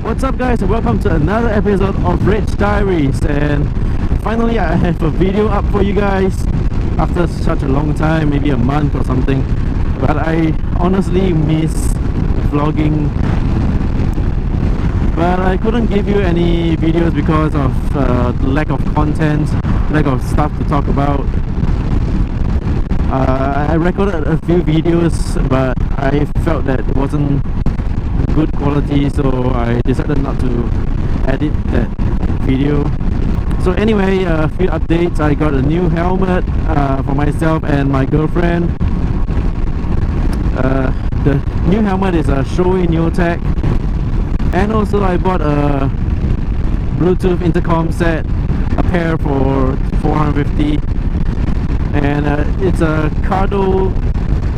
What's up guys, and welcome to another episode of Diaries. And finally I have a video up for you guys after such a long time, maybe a month or something. But I honestly miss vlogging, but I couldn't give you any videos because of lack of content, lack of stuff to talk about. I recorded a few videos, but I felt that it wasn't good quality, so I decided not to edit that video. So anyway, a few updates. I got a new helmet for myself and my girlfriend. The new helmet is a Shoei Neotech, and also I bought a Bluetooth intercom set, a pair for 450, and it's a Cardo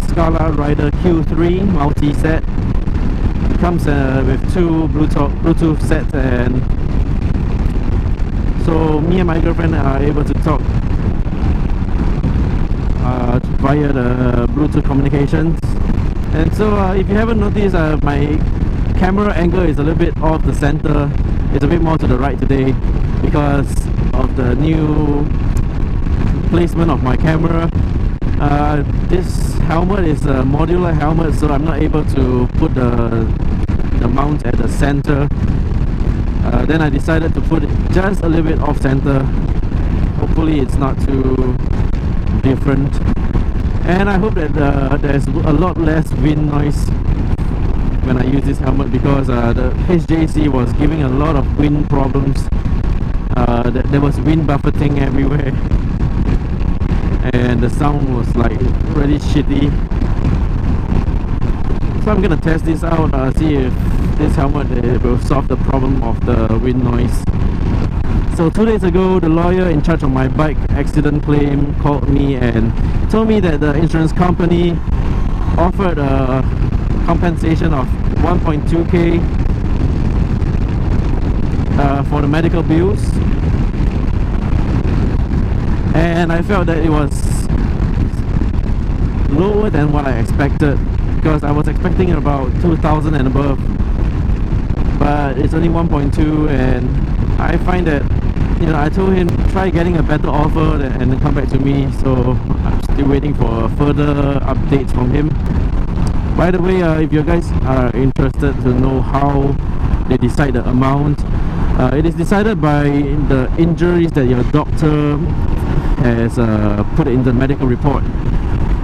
Scala Rider Q3 multi set. It comes with two Bluetooth sets, and so me and my girlfriend are able to talk via the Bluetooth communications. And so if you haven't noticed, my camera angle is a little bit off the center. It's a bit more to the right today because of the new placement of my camera. This helmet is a modular helmet, so I'm not able to put the mount at the center. Then I decided to put it just a little bit off center. Hopefully it's not too different, and I hope that there's a lot less wind noise when I use this helmet, because the HJC was giving a lot of wind problems. There was wind buffeting everywhere, and the sound was like really shitty. So I'm gonna test this out, see if this helmet will solve the problem of the wind noise. So 2 days ago, the lawyer in charge of my bike accident claim called me and told me that the insurance company offered a compensation of 1.2k for the medical bills. And I felt that it was lower than what I expected, because I was expecting about 2,000 and above, but it's only 1.2. And I find that, you know, I told him try getting a better offer and then come back to me, so I'm still waiting for further updates from him. By the way, if you guys are interested to know how they decide the amount, it is decided by the injuries that your doctor has put in the medical report.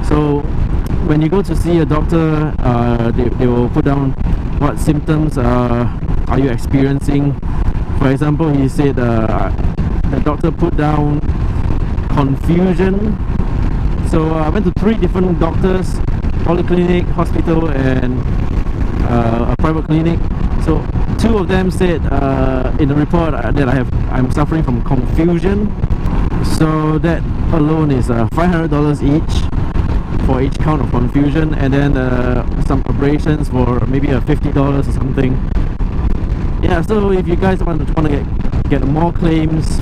So when you go to see a doctor, they will put down what symptoms are you experiencing. For example, he said the doctor put down confusion. So I went to 3 different doctors, polyclinic, hospital, and a private clinic. So 2 of them said in the report that I'm suffering from confusion. So that alone is $500 each for each count of confusion, and then some abrasions for maybe $50 or something. Yeah, so if you guys want to get more claims,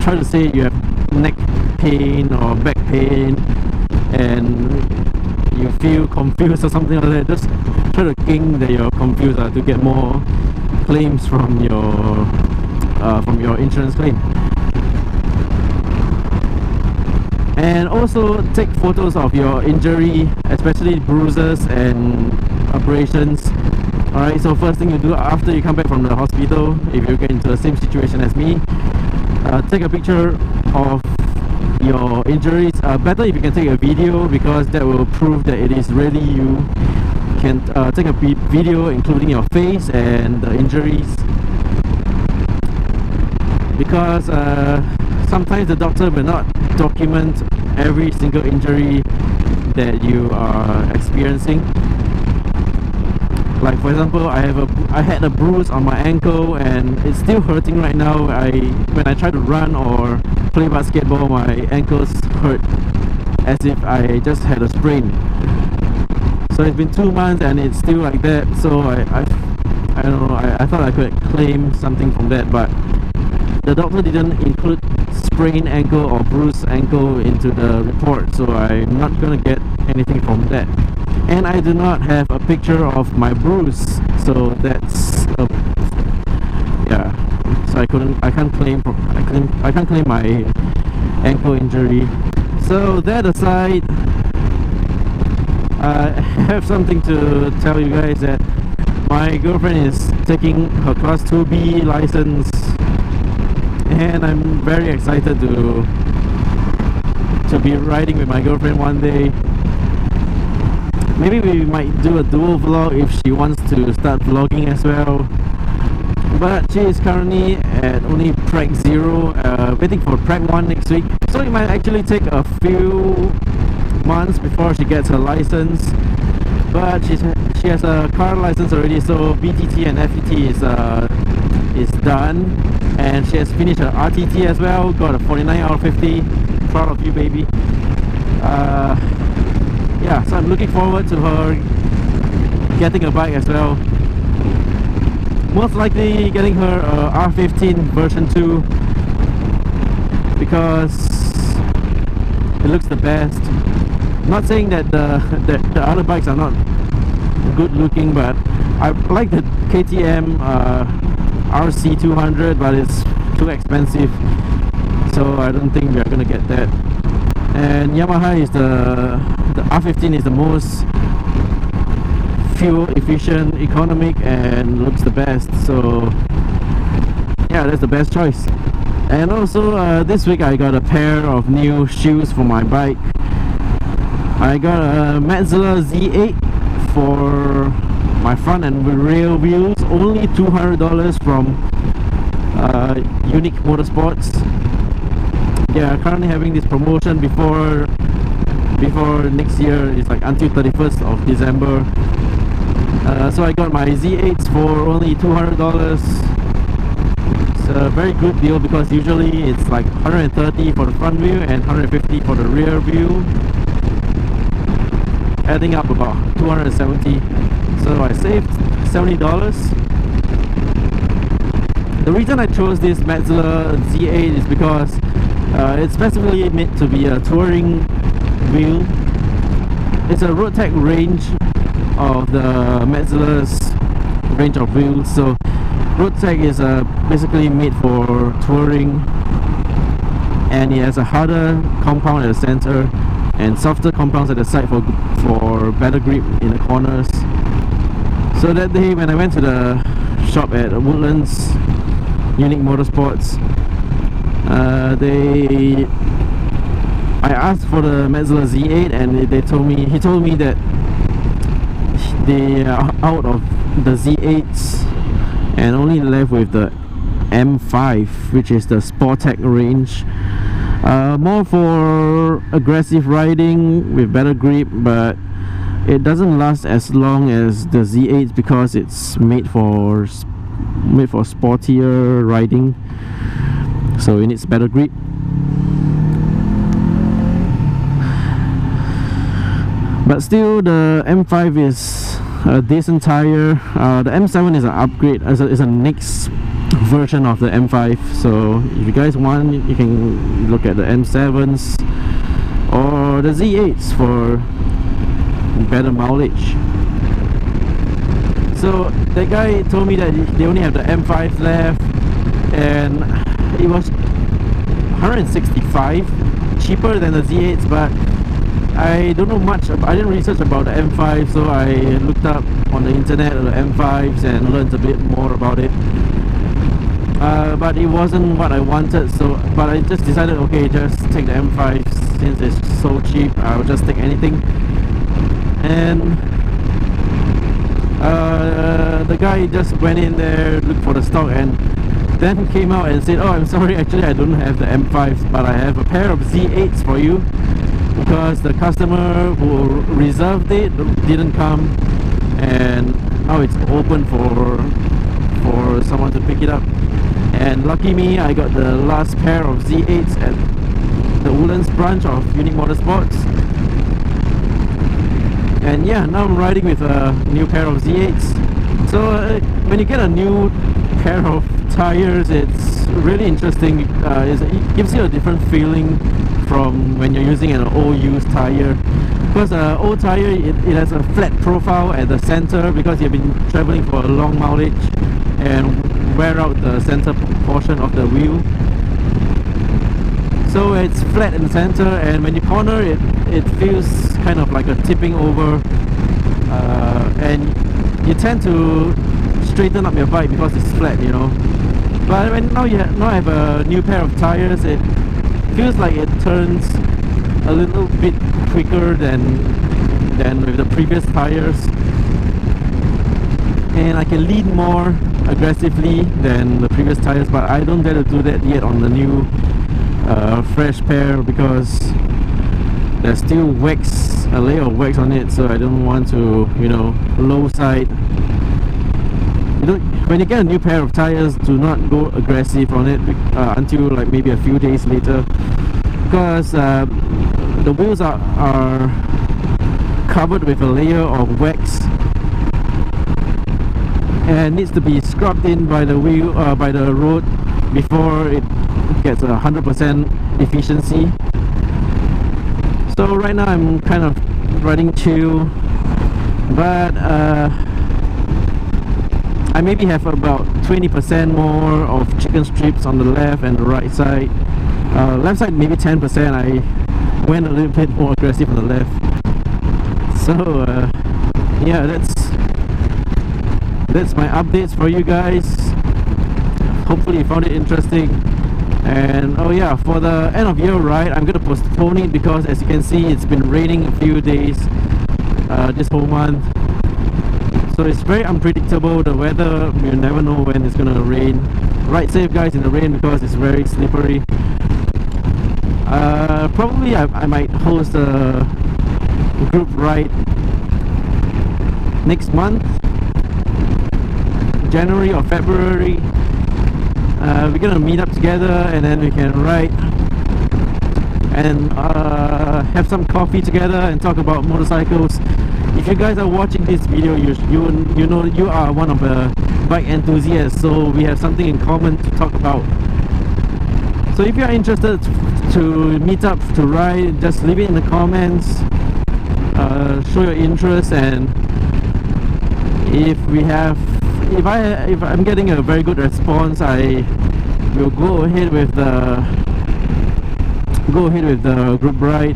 try to say you have neck pain or back pain and you feel confused or something like that. Just try to king that you're confused to get more claims from your insurance claim. And also take photos of your injury, especially bruises and abrasions. Alright, so first thing you do after you come back from the hospital, if you get into the same situation as me, take a picture of your injuries. Better if you can take a video, because that will prove that it is really you. You can take a video including your face and the injuries, because sometimes the doctor will not document every single injury that you are experiencing. Like for example, I had a bruise on my ankle and it's still hurting right now. When I try to run or play basketball, my ankles hurt as if I just had a sprain. So it's been 2 months and it's still like that. So I don't know, I thought I could claim something from that, but the doctor didn't include sprained ankle or bruised ankle into the report, so I'm not gonna get anything from that. And I do not have a picture of my bruise, so that's yeah. So I can't claim my ankle injury. So that aside, I have something to tell you guys, that my girlfriend is taking her class 2B license, and I'm very excited to be riding with my girlfriend one day. Maybe we might do a dual vlog if she wants to start vlogging as well. But she is currently at only Prac 0, waiting for Prac 1 next week. So it might actually take a few months before she gets her license. But she has a car license already, so BTT and FET is done. And she has finished her RTT as well, got a 49 out of 50. Proud of you, baby. Yeah, so I'm looking forward to her getting a bike as well. Most likely getting her R15 version 2 because it looks the best. Not saying that the other bikes are not good looking, but I like the KTM RC200, but it's too expensive, so I don't think we are gonna get that. And Yamaha is the R15 is the most fuel efficient, economic, and looks the best, so yeah, that's the best choice. And also this week I got a pair of new shoes for my bike. I got a Modular Z8 for my front and rear wheels, only $200 from Unique Motorsports. They are currently having this promotion before next year. It's like until 31st of December. So I got my Z8s for only $200. It's a very good deal because usually it's like $130 for the front wheel and $150 for the rear wheel, adding up about $270. So I saved $70. The reason I chose this Modular Z8 is because it's specifically made to be a touring wheel. It's a road tech range of the Modular's range of wheels. So road tech is basically made for touring, and it has a harder compound at the center and softer compounds at the side for better grip in the corners. So that day when I went to the shop at Woodlands Unique Motorsports, I asked for the Modular Z8, and he told me that they are out of the Z8s and only left with the M5, which is the Sportec range. More for aggressive riding with better grip, but it doesn't last as long as the Z8 because it's made for sportier riding, so it needs better grip. But still, the M5 is a decent tire. The M7 is an upgrade, is a next version of the M5. So if you guys want, you can look at the M7s or the Z8s for better mileage. So that guy told me that they only have the M5s left, and it was $165, cheaper than the Z8s, but I don't know much. I didn't research about the M5, so I looked up on the internet the M5s and learned a bit more about it. But it wasn't what I wanted, but I just decided, okay, just take the M5 since it's so cheap. I'll just take anything. And the guy just went in there, looked for the stock, and then came out and said, oh, I'm sorry, actually I don't have the M5s, but I have a pair of Z8s for you, because the customer who reserved it didn't come, and now it's open for someone to pick it up. And lucky me, I got the last pair of Z8s at the Woodlands branch of Unique Motorsports. And yeah, now I'm riding with a new pair of Z8s. So when you get a new pair of tires, it's really interesting. It gives you a different feeling from when you're using an old used tire. because old tire, it has a flat profile at the center because you've been traveling for a long mileage and wear out the center portion of the wheel. So it's flat in the center, and when you corner it feels kind of like a tipping over, and you tend to straighten up your bike because it's flat, you know. But when now I have a new pair of tires, it feels like it turns a little bit quicker than with the previous tires, and I can lean more aggressively than the previous tires, but I don't dare to do that yet on the new fresh pair because there's still wax, a layer of wax on it, so I don't want to, you know, low side. When you get a new pair of tires, do not go aggressive on it until like maybe a few days later, because the wheels are covered with a layer of wax and needs to be scrubbed in by the wheel, by the road, before it gets 100% efficiency. So right now I'm kind of riding chill, but I maybe have about 20% more of chicken strips on the left and the right side. Left side maybe 10%. I went a little bit more aggressive on the left. So yeah, that's my updates for you guys. Hopefully you found it interesting. And oh yeah, for the end of year ride, I'm gonna postpone it because as you can see, it's been raining a few days this whole month. So it's very unpredictable, the weather. You never know when it's gonna rain. Ride safe guys in the rain because it's very slippery. Probably I might host a group ride next month, January or February. We're gonna meet up together and then we can ride and have some coffee together and talk about motorcycles. If you guys are watching this video, you know you are one of the bike enthusiasts, so we have something in common to talk about. So if you are interested to meet up to ride, just leave it in the comments, show your interest, and if I'm getting a very good response, I will go ahead with the group ride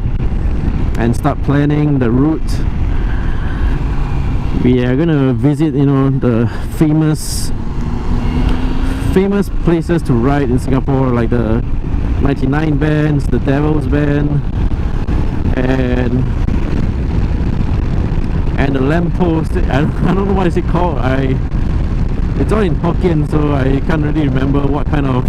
and start planning the route. We are gonna visit, you know, the famous places to ride in Singapore, like the 99 bands, the Devil's Band, and the lamppost. I don't know what is it called. It's all in Hokkien, so I can't really remember what kind of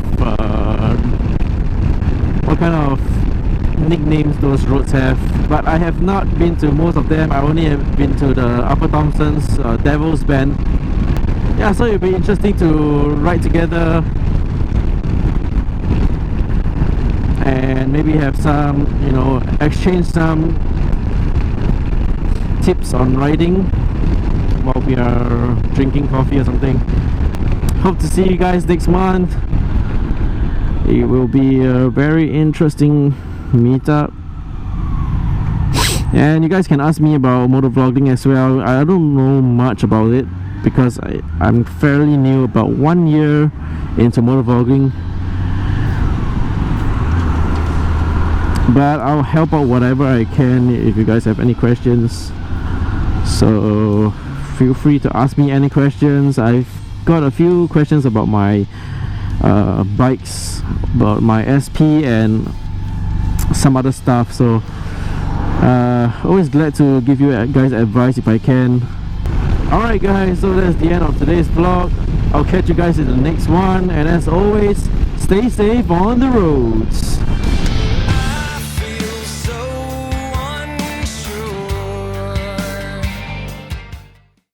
nicknames those roads have. But I have not been to most of them. I only have been to the Upper Thomson's Devil's Band. Yeah, so it'll be interesting to ride together and maybe have some, you know, exchange some tips on riding while we are drinking coffee or something. Hope to see you guys next month. It will be a very interesting meetup, and you guys can ask me about motovlogging as well. I don't know much about it because I'm fairly new, about 1 year into motovlogging, but I'll help out whatever I can if you guys have any questions. So feel free to ask me any questions. I've got a few questions about my bikes, about my SP and some other stuff, so always glad to give you guys advice if I can. Alright guys, so that's the end of today's vlog. I'll catch you guys in the next one, and as always, stay safe on the roads.